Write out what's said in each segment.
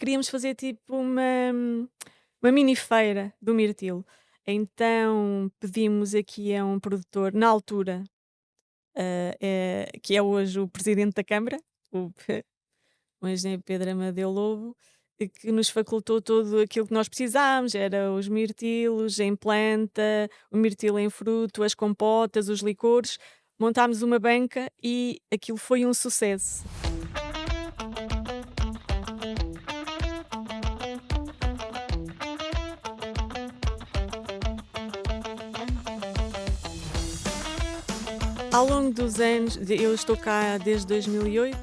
queríamos fazer tipo uma mini feira do mirtilo. Então pedimos aqui a um produtor, na altura, que é hoje o presidente da Câmara, o, o engenheiro Pedro Amadeu Lobo, que nos facultou tudo aquilo que nós precisámos, era os mirtilos em planta, o mirtilo em fruto, as compotas, os licores. Montámos uma banca e aquilo foi um sucesso. Ao longo dos anos, eu estou cá desde 2008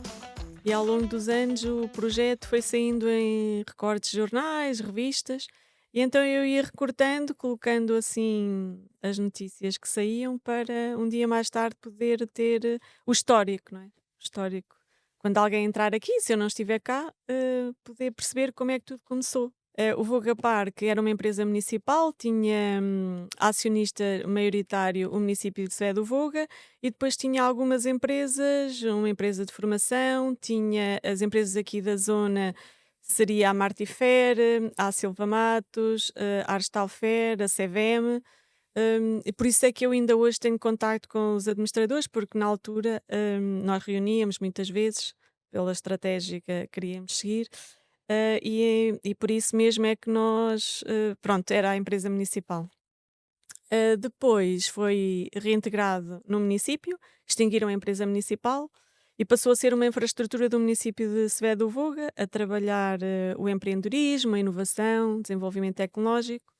e ao longo dos anos o projeto foi saindo em recortes de jornais, revistas, e então eu ia recortando, colocando assim as notícias que saíam para um dia mais tarde poder ter o histórico, não é? O histórico. Quando alguém entrar aqui, se eu não estiver cá, poder perceber como é que tudo começou. O Vogapar, que era uma empresa municipal, tinha acionista maioritário o município de Sé do Voga, e depois tinha algumas empresas, uma empresa de formação, tinha as empresas aqui da zona, seria a Martifer, a Silva Matos, a Arstalfer, a CVM, e por isso é que eu ainda hoje tenho contacto com os administradores, porque na altura nós reuníamos muitas vezes pela estratégia que queríamos seguir, e por isso mesmo é que nós, pronto, era a empresa municipal. Depois foi reintegrado no município, extinguiram a empresa municipal e passou a ser uma infraestrutura do município de Sevé do Voga, a trabalhar o empreendedorismo, a inovação, desenvolvimento tecnológico,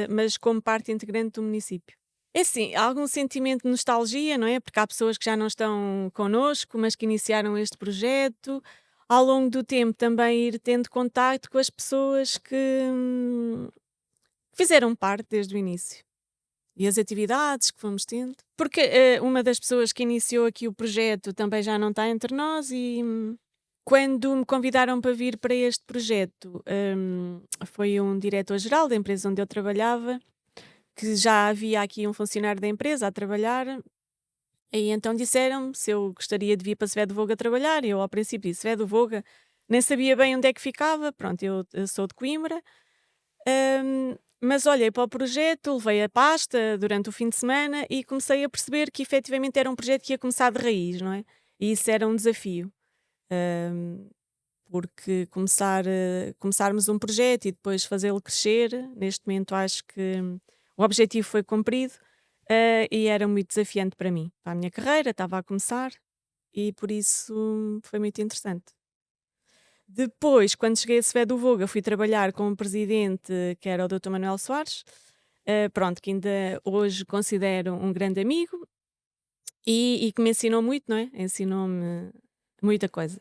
mas como parte integrante do município. É assim, há algum sentimento de nostalgia, não é? Porque há pessoas que já não estão connosco, mas que iniciaram este projeto. Ao longo do tempo também ir tendo contacto com as pessoas que fizeram parte desde o início. E as atividades que fomos tendo. Porque uma das pessoas que iniciou aqui o projeto também já não está entre nós e quando me convidaram para vir para este projeto, foi um diretor-geral da empresa onde eu trabalhava, que já havia aqui um funcionário da empresa a trabalhar, e então disseram-me se eu gostaria de vir para Sved Voga trabalhar. E eu, ao princípio, disse Sved Voga, nem sabia bem onde é que ficava. Pronto, eu sou de Coimbra. Mas olhei para o projeto, levei a pasta durante o fim de semana e comecei a perceber que efetivamente era um projeto que ia começar de raiz, não é? E isso era um desafio. Hum, Porque começarmos um projeto e depois fazê-lo crescer, neste momento acho que o objetivo foi cumprido, e era muito desafiante para mim, para a minha carreira, estava a começar e por isso foi muito interessante. Depois, quando cheguei a Sevé do Voga, fui trabalhar com um presidente que era o Dr. Manuel Soares, pronto, que ainda hoje considero um grande amigo e que me ensinou muito, não é? Ensinou-me muita coisa.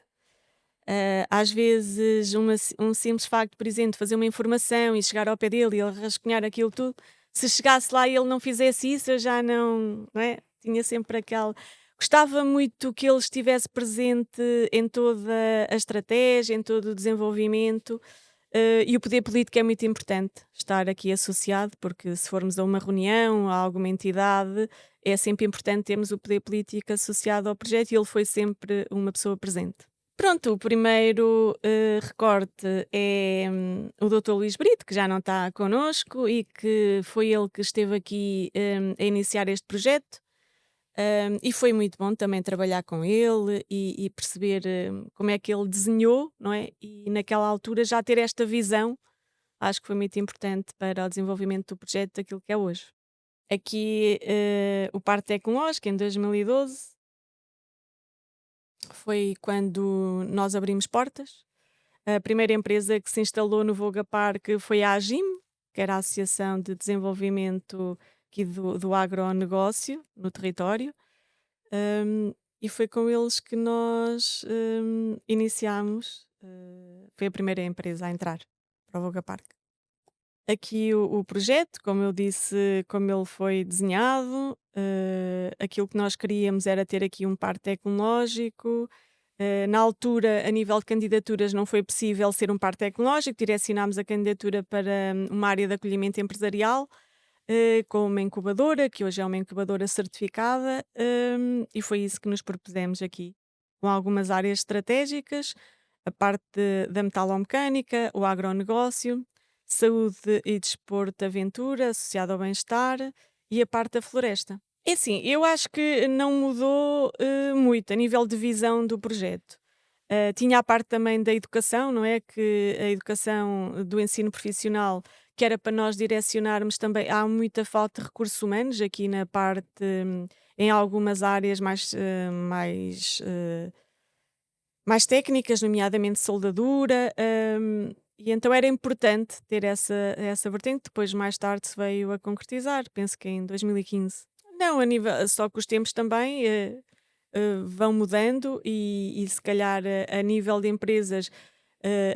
Às vezes, um simples facto, por exemplo, de fazer uma informação e chegar ao pé dele e ele rascunhar aquilo tudo, se chegasse lá e ele não fizesse isso, eu já não é? Tinha sempre aquela. Gostava muito que ele estivesse presente em toda a estratégia, em todo o desenvolvimento, e o poder político é muito importante estar aqui associado, porque se formos a uma reunião, a alguma entidade, é sempre importante termos o poder político associado ao projeto e ele foi sempre uma pessoa presente. Pronto, o primeiro recorte é o Dr. Luís Brito, que já não está connosco e que foi ele que esteve aqui a iniciar este projeto. E foi muito bom também trabalhar com ele e perceber como é que ele desenhou, não é? E naquela altura já ter esta visão, acho que foi muito importante para o desenvolvimento do projeto daquilo que é hoje. Aqui o Parque Tecnológico, em 2012, foi quando nós abrimos portas. A primeira empresa que se instalou no Voga Park foi a AGIM, que era a Associação de Desenvolvimento aqui do agronegócio no território. E foi com eles que nós iniciámos. Foi a primeira empresa a entrar para o Voga Park. Aqui o projeto, como eu disse, como ele foi desenhado, aquilo que nós queríamos era ter aqui um parque tecnológico. Na altura, a nível de candidaturas, não foi possível ser um parque tecnológico, direcionámos a candidatura para uma área de acolhimento empresarial, com uma incubadora, que hoje é uma incubadora certificada, e foi isso que nos propusemos aqui, com algumas áreas estratégicas. a parte da metalomecânica, o agronegócio, saúde e desporto, aventura, associado ao bem-estar e a parte da floresta. É assim, eu acho que não mudou muito a nível de visão do projeto. Tinha a parte também da educação, não é? Que a educação do ensino profissional, que era para nós direcionarmos também, há muita falta de recursos humanos aqui na parte, em algumas áreas mais técnicas, nomeadamente soldadura, e então era importante ter essa vertente, depois mais tarde se veio a concretizar, penso que em 2015. Não, a nível, só que os tempos também vão mudando e se calhar a nível de empresas,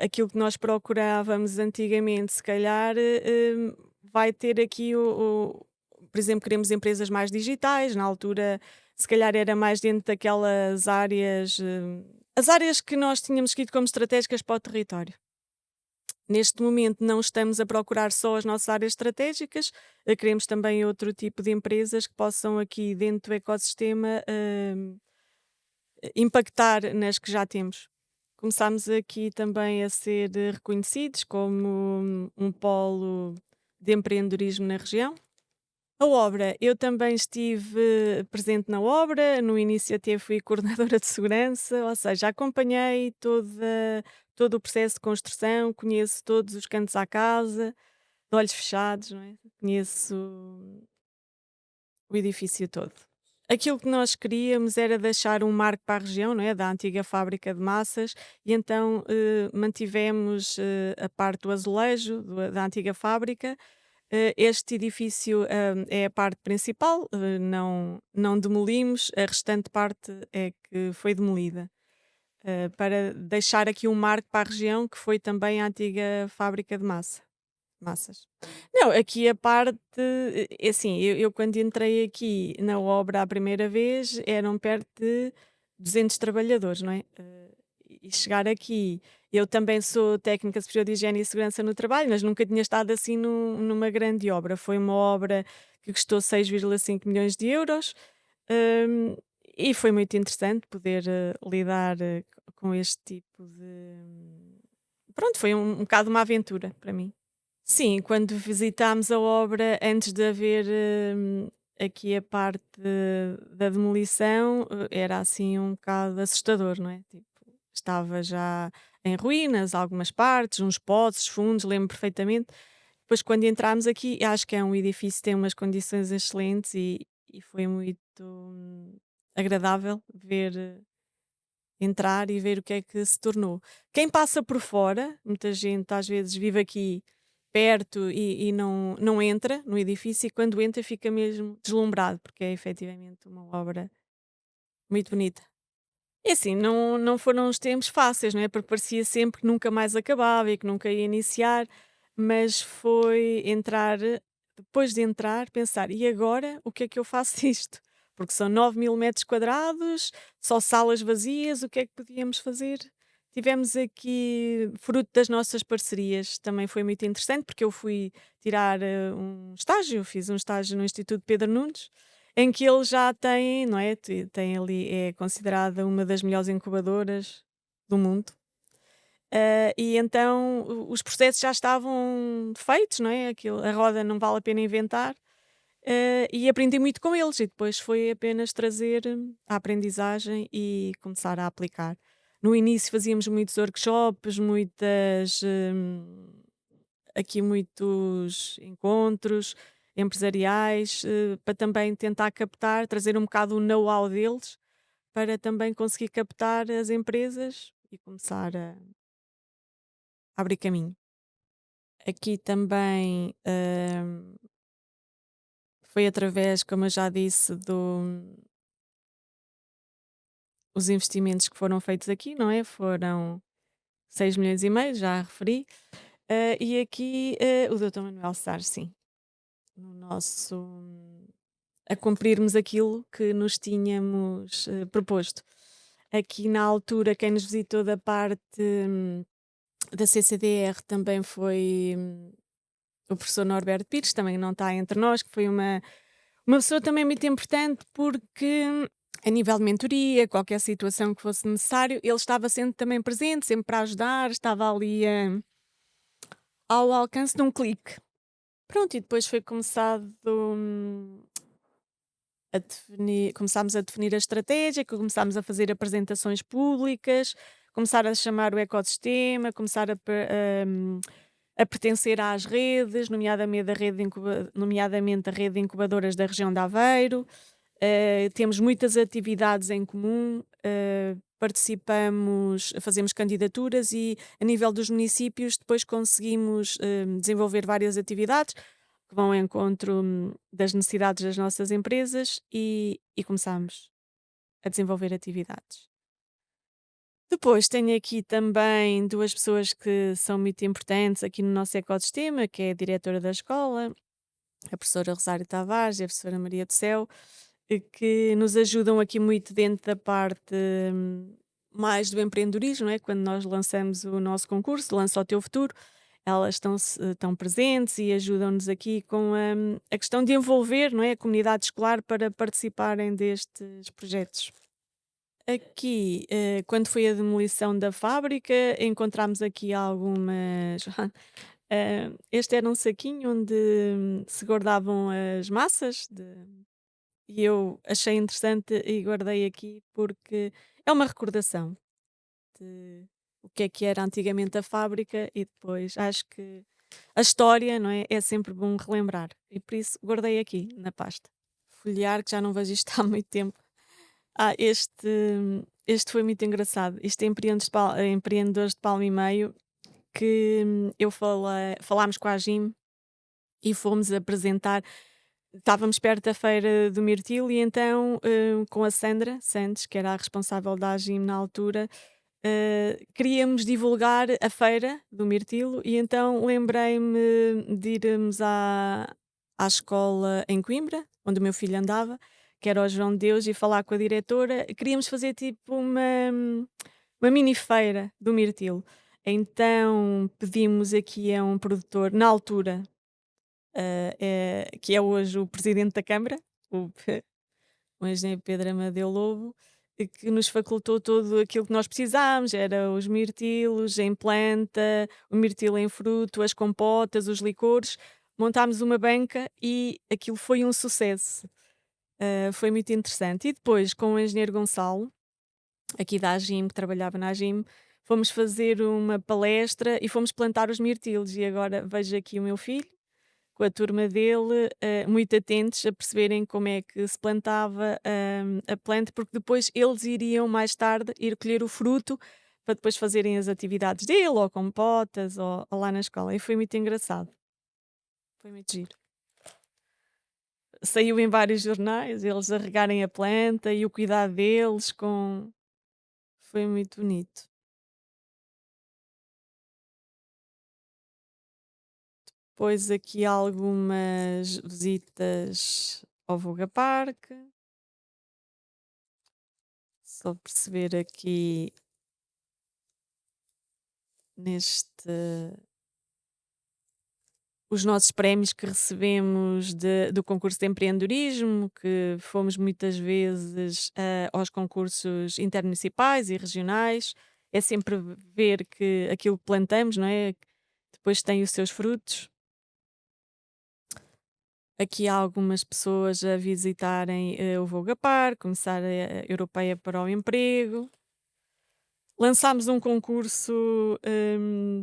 aquilo que nós procurávamos antigamente, se calhar vai ter aqui por exemplo, queremos empresas mais digitais, na altura se calhar era mais dentro daquelas áreas, as áreas que nós tínhamos escrito como estratégicas para o território. Neste momento não estamos a procurar só as nossas áreas estratégicas, queremos também outro tipo de empresas que possam aqui dentro do ecossistema impactar nas que já temos. Começámos aqui também a ser reconhecidos como um polo de empreendedorismo na região. A obra, eu também estive presente na obra, no início até fui coordenadora de segurança, ou seja, acompanhei todo o processo de construção, conheço todos os cantos à casa, de olhos fechados, não é? Conheço o edifício todo. Aquilo que nós queríamos era deixar um marco para a região, não é? Da antiga fábrica de massas, e então mantivemos a parte do azulejo da antiga fábrica. Este edifício é a parte principal, não demolimos, a restante parte é que foi demolida. Para deixar aqui um marco para a região que foi também a antiga fábrica de massas. Não, aqui a parte, é assim, eu quando entrei aqui na obra a primeira vez eram perto de 200 trabalhadores, não é? E chegar aqui, eu também sou técnica superior de higiene e segurança no trabalho, mas nunca tinha estado assim numa grande obra. Foi uma obra que custou 6,5 milhões de euros, hum, e foi muito interessante poder lidar com este tipo de. Pronto, foi um bocado uma aventura para mim. Sim, quando visitámos a obra, antes de haver aqui a parte da demolição, era assim um bocado assustador, não é? Tipo, estava já em ruínas, algumas partes, uns poços, fundos, lembro perfeitamente. Depois, quando entramos aqui, acho que é um edifício que tem umas condições excelentes e foi muito agradável ver, entrar e ver o que é que se tornou. Quem passa por fora, muita gente às vezes vive aqui perto e não entra no edifício e quando entra fica mesmo deslumbrado, porque é efetivamente uma obra muito bonita. E assim, não foram os tempos fáceis, não é? Porque parecia sempre que nunca mais acabava e que nunca ia iniciar, mas foi entrar, depois de entrar, pensar, e agora o que é que eu faço disto? Porque são 9.000 metros quadrados, só salas vazias, o que é que podíamos fazer? Tivemos aqui, fruto das nossas parcerias, também foi muito interessante, porque eu fui tirar um estágio, fiz um estágio no Instituto Pedro Nunes, em que ele já tem, não é? Tem ali, é considerada uma das melhores incubadoras do mundo. E então os processos já estavam feitos, não é? Aquilo, a roda não vale a pena inventar. E aprendi muito com eles, e depois foi apenas trazer a aprendizagem e começar a aplicar. No início fazíamos muitos workshops, aqui muitos encontros empresariais, para também tentar captar, trazer um bocado o know-how deles, para também conseguir captar as empresas e começar a abrir caminho. Aqui também foi através, como eu já disse, os investimentos que foram feitos aqui, não é? Foram 6,5 milhões, já referi. E aqui o Dr. Manuel Sar, sim, no nosso a cumprirmos aquilo que nos tínhamos proposto. Aqui na altura, quem nos visitou da parte da CCDR também foi o professor Norberto Pires, também não está entre nós, que foi uma pessoa também muito importante porque a nível de mentoria, qualquer situação que fosse necessário, ele estava sempre também presente, sempre para ajudar, estava ali ao alcance de um clique. Pronto, e depois foi começado começámos a definir a estratégia, começámos a fazer apresentações públicas, começar a chamar o ecossistema, começar a pertencer às redes, nomeadamente a rede de incubadoras da região de Aveiro. Temos muitas atividades em comum, fazemos candidaturas e a nível dos municípios depois conseguimos desenvolver várias atividades que vão ao encontro das necessidades das nossas empresas e começamos a desenvolver atividades. Depois tenho aqui também duas pessoas que são muito importantes aqui no nosso ecossistema, que é a diretora da escola, a professora Rosário Tavares e a professora Maria do Céu, que nos ajudam aqui muito dentro da parte mais do empreendedorismo, não é? Quando nós lançamos o nosso concurso, Lança o Teu Futuro, elas estão presentes e ajudam-nos aqui com a questão de envolver, não é, a comunidade escolar para participarem destes projetos. Aqui, quando foi a demolição da fábrica, encontramos aqui algumas. Este era um saquinho onde se guardavam as massas e eu achei interessante e guardei aqui porque é uma recordação de o que era antigamente a fábrica e depois acho que a história, não é? É sempre bom relembrar e por isso guardei aqui na pasta. Folhear, que já não vejo isto há muito tempo. Este foi muito engraçado. Isto é Empreendedores de Palma e Meio, que falámos com a Jim e fomos apresentar. Estávamos perto da feira do Mirtilo e então, com a Sandra Santos, que era a responsável da AGIM na altura, queríamos divulgar a feira do Mirtilo e então lembrei-me de irmos à escola em Coimbra, onde o meu filho andava, que era o João de Deus, e falar com a diretora. Queríamos fazer tipo uma mini feira do Mirtilo. Então pedimos aqui a um produtor, na altura, que é hoje o presidente da Câmara, o, o engenheiro Pedro Amadeu Lobo, que nos facultou tudo aquilo que nós precisámos, era os mirtilos em planta, o mirtilo em fruto, as compotas, os licores. Montámos uma banca e aquilo foi um sucesso. Foi muito interessante. E depois, com o engenheiro Gonçalo, aqui da AGIM, que trabalhava na AGIM, fomos fazer uma palestra e fomos plantar os mirtilos. E agora vejo aqui o meu filho, com a turma dele, muito atentos a perceberem como é que se plantava a planta, porque depois eles iriam mais tarde ir colher o fruto para depois fazerem as atividades dele, ou compotas, ou lá na escola. E foi muito engraçado. Foi muito giro. Saiu em vários jornais, eles a regarem a planta e o cuidado deles com. Foi muito bonito. Depois aqui algumas visitas ao Voga Park. Só perceber aqui neste os nossos prémios que recebemos do concurso de empreendedorismo, que fomos muitas vezes aos concursos intermunicipais e regionais. É sempre ver que aquilo que plantamos, não é? Depois tem os seus frutos. Aqui há algumas pessoas a visitarem o Voga Park, começar a Europeia para o Emprego. Lançámos um concurso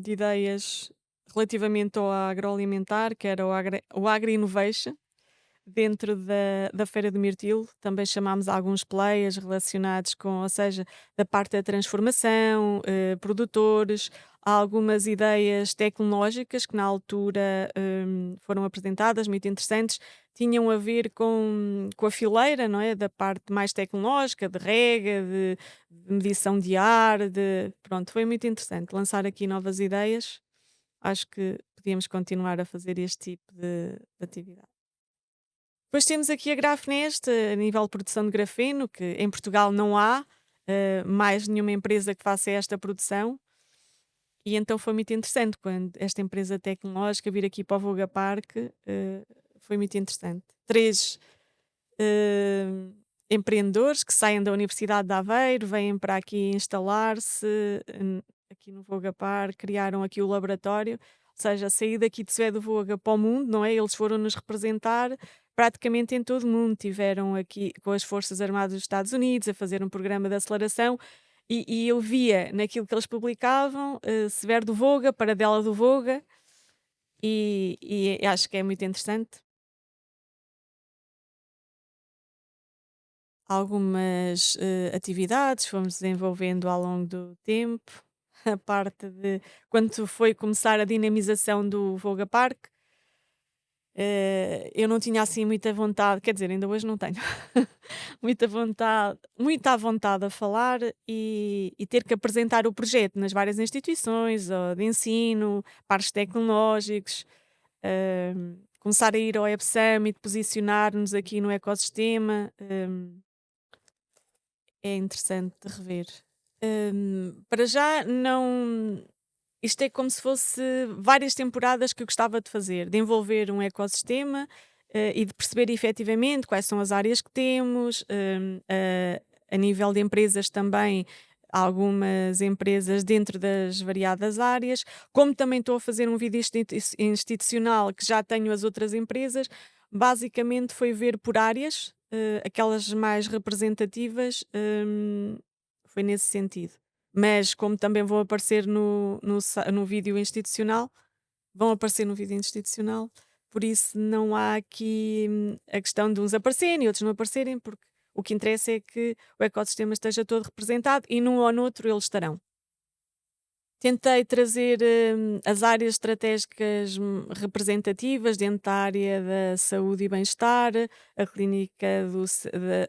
de ideias relativamente ao agroalimentar, que era o Agri Innovation, dentro da Feira do Mirtilo. Também chamámos alguns players relacionados com, ou seja, da parte da transformação, produtores, há algumas ideias tecnológicas que na altura foram apresentadas, muito interessantes, tinham a ver com a fileira, não é? Da parte mais tecnológica, de rega, de medição de ar, pronto, foi muito interessante lançar aqui novas ideias. Acho que podíamos continuar a fazer este tipo de atividade. Depois temos aqui a Grafnest, a nível de produção de grafeno, que em Portugal não há mais nenhuma empresa que faça esta produção. E então foi muito interessante quando esta empresa tecnológica vir aqui para o Voga Park, foi muito interessante. Três empreendedores que saem da Universidade de Aveiro, vêm para aqui instalar-se, aqui no Voga Park, criaram aqui o laboratório, ou seja, sair daqui de Sevé do Voga para o mundo, não é? Eles foram nos representar praticamente em todo o mundo. Tiveram aqui com as Forças Armadas dos Estados Unidos a fazer um programa de aceleração e eu via naquilo que eles publicavam, Severo do Voga, Paradela do Voga, e acho que é muito interessante. Algumas atividades fomos desenvolvendo ao longo do tempo. A parte de quando foi começar a dinamização do Voga Park, eu não tinha assim muita vontade, quer dizer, ainda hoje não tenho muita vontade a falar e ter que apresentar o projeto nas várias instituições ou de ensino, parques tecnológicos, começar a ir ao Web Summit, posicionar-nos aqui no ecossistema. É interessante de rever. Para já não. Isto é como se fosse várias temporadas que eu gostava de fazer, de envolver um ecossistema e de perceber efetivamente quais são as áreas que temos, a nível de empresas também, algumas empresas dentro das variadas áreas, como também estou a fazer um vídeo institucional que já tenho as outras empresas, basicamente foi ver por áreas, aquelas mais representativas, foi nesse sentido. Mas como também vão aparecer no vídeo institucional, vão aparecer no vídeo institucional, por isso não há aqui a questão de uns aparecerem e outros não aparecerem, porque o que interessa é que o ecossistema esteja todo representado e num ou noutro eles estarão. Tentei trazer as áreas estratégicas representativas dentro da área da saúde e bem-estar, a clínica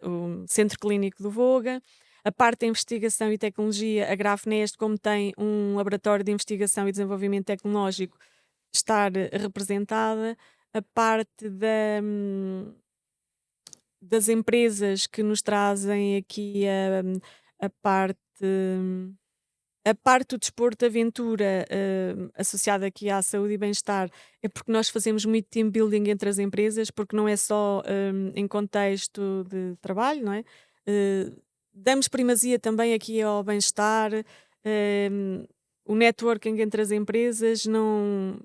o Centro Clínico do Voga, a parte da investigação e tecnologia, a Grafnest, como tem um laboratório de investigação e desenvolvimento tecnológico, estar representada, a parte das empresas que nos trazem aqui a parte. A parte do desporto, aventura, associada aqui à saúde e bem-estar, é porque nós fazemos muito team building entre as empresas, porque não é só em contexto de trabalho, não é? Eh, Damos primazia também aqui ao bem-estar, o networking entre as empresas, não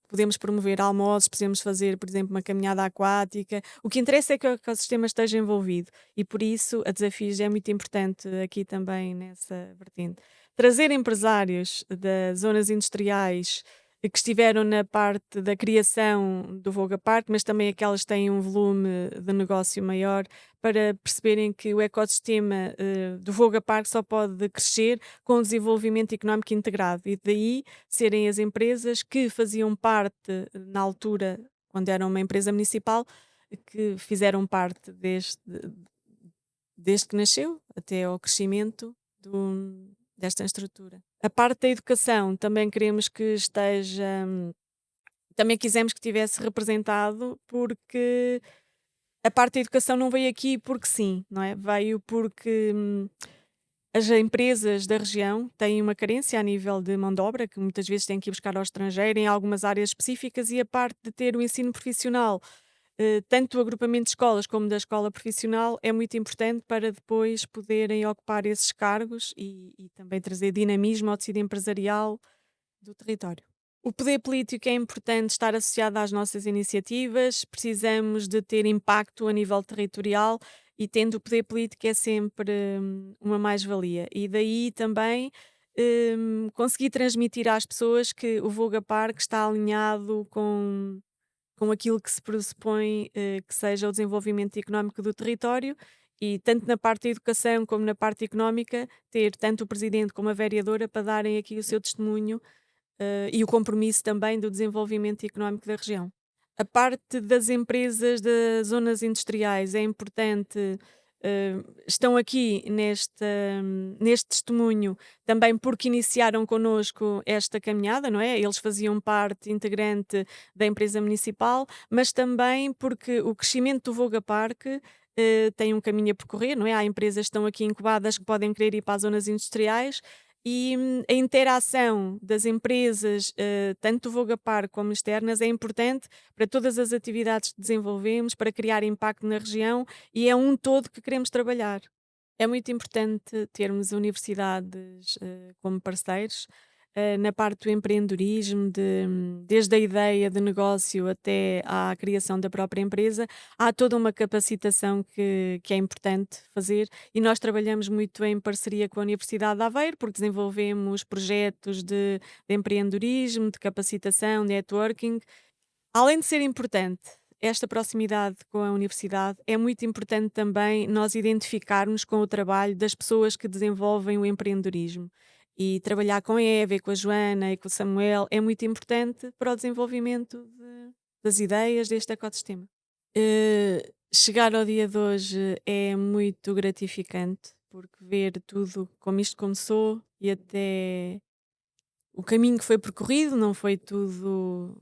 podemos promover almoços, podemos fazer, por exemplo, uma caminhada aquática. O que interessa é que o ecossistema esteja envolvido e por isso a Desafios é muito importante aqui também nessa vertente. Trazer empresários das zonas industriais que estiveram na parte da criação do Voga Park, mas também aquelas que têm um volume de negócio maior, para perceberem que o ecossistema do Voga Park só pode crescer com o desenvolvimento económico integrado e daí serem as empresas que faziam parte na altura, quando eram uma empresa municipal, que fizeram parte desde que nasceu até ao crescimento desta estrutura. A parte da educação também queremos que esteja, também quisemos que tivesse representado, porque a parte da educação não veio aqui porque sim, não é? Veio porque as empresas da região têm uma carência a nível de mão de obra, que muitas vezes têm que ir buscar ao estrangeiro em algumas áreas específicas, e a parte de ter o ensino profissional, tanto do agrupamento de escolas como da escola profissional, é muito importante para depois poderem ocupar esses cargos e também trazer dinamismo ao tecido empresarial do território. O poder político é importante estar associado às nossas iniciativas, precisamos de ter impacto a nível territorial e tendo o poder político é sempre uma mais-valia. E daí também conseguir transmitir às pessoas que o Voga Park está alinhado com aquilo que se pressupõe que seja o desenvolvimento económico do território e tanto na parte da educação como na parte económica, ter tanto o presidente como a vereadora para darem aqui o seu testemunho e o compromisso também do desenvolvimento económico da região. A parte das empresas das zonas industriais é importante, estão aqui neste testemunho também porque iniciaram connosco esta caminhada, não é? Eles faziam parte integrante da empresa municipal, mas também porque o crescimento do Voga Park tem um caminho a percorrer, não é? Há empresas que estão aqui incubadas que podem querer ir para as zonas industriais E a interação das empresas, tanto do Vogapar como externas, é importante para todas as atividades que desenvolvemos, para criar impacto na região e é um todo que queremos trabalhar. É muito importante termos universidades, como parceiros, na parte do empreendedorismo, desde a ideia de negócio até à criação da própria empresa, há toda uma capacitação que é importante fazer e nós trabalhamos muito em parceria com a Universidade de Aveiro, porque desenvolvemos projetos de empreendedorismo, de capacitação, networking. Além de ser importante esta proximidade com a universidade, é muito importante também nós identificarmos com o trabalho das pessoas que desenvolvem o empreendedorismo. E trabalhar com a Eva, e com a Joana e com o Samuel é muito importante para o desenvolvimento das ideias deste ecossistema. Chegar ao dia de hoje é muito gratificante, porque ver tudo como isto começou e até o caminho que foi percorrido, não foi tudo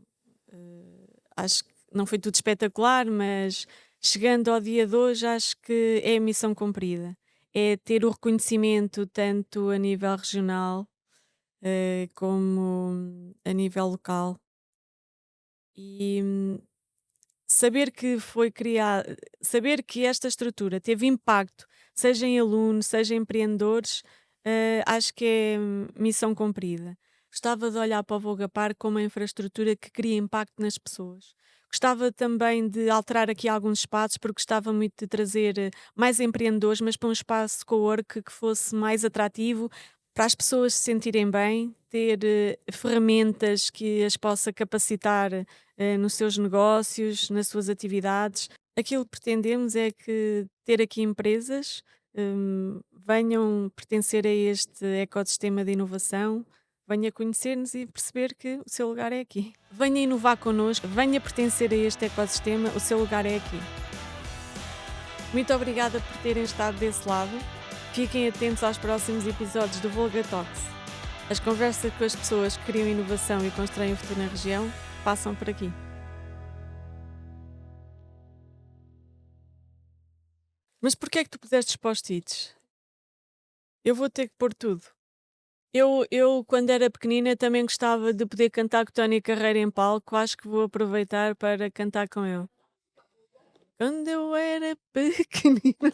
acho que não foi tudo espetacular, mas chegando ao dia de hoje, acho que é a missão cumprida. É ter o reconhecimento tanto a nível regional, como a nível local. E saber que foi criado, saber que esta estrutura teve impacto, seja em alunos, seja em empreendedores, acho que é missão cumprida. Gostava de olhar para o Vogapar como uma infraestrutura que cria impacto nas pessoas. Gostava também de alterar aqui alguns espaços, porque gostava muito de trazer mais empreendedores, mas para um espaço co-work que fosse mais atrativo, para as pessoas se sentirem bem, ter ferramentas que as possa capacitar nos seus negócios, nas suas atividades. Aquilo que pretendemos é que ter aqui empresas venham pertencer a este ecossistema de inovação, venha conhecer-nos e perceber que o seu lugar é aqui. Venha inovar connosco, venha pertencer a este ecossistema, o seu lugar é aqui. Muito obrigada por terem estado desse lado. Fiquem atentos aos próximos episódios do Volga Talks. As conversas com as pessoas que criam inovação e constroem o futuro na região passam por aqui. Mas porquê é que tu puseste os post-its? Eu vou ter que pôr tudo. Eu, quando era pequenina, também gostava de poder cantar com o Tony Carreira em palco. Acho que vou aproveitar para cantar com ele. Quando eu era pequenina.